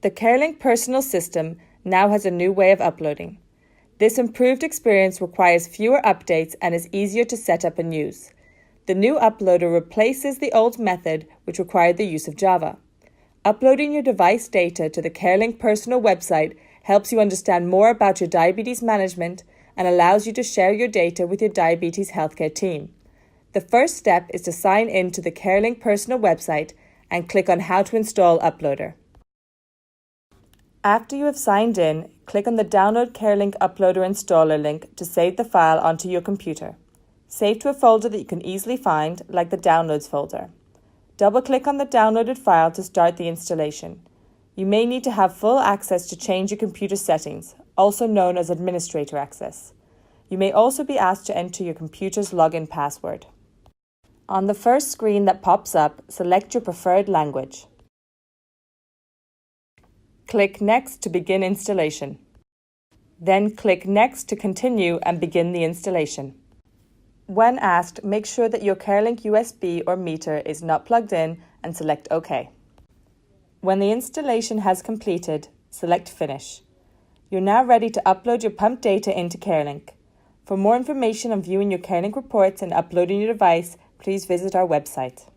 The CareLink personal system now has a new way of uploading. This improved experience requires fewer updates and is easier to set up and use. The new uploader replaces the old method, which required the use of Java. Uploading your device data to the CareLink personal website helps you understand more about your diabetes management and allows you to share your data with your diabetes healthcare team. The first step is to sign in to the CareLink personal website and click on How to install Uploader. After you have signed in, click on the Download CareLink Uploader Installer link to save the file onto your computer. Save to a folder that you can easily find, like the Downloads folder. Double-click on the downloaded file to start the installation. You may need to have full access to change your computer settings, also known as administrator access. You may also be asked to enter your computer's login password. On the first screen that pops up, select your preferred language. Click Next to begin installation. Then click Next to continue and begin the installation. When asked, make sure that your CareLink USB or meter is not plugged in and select OK. When the installation has completed, select Finish. You're now ready to upload your pump data into CareLink. For more information on viewing your CareLink reports and uploading your device, please visit our website.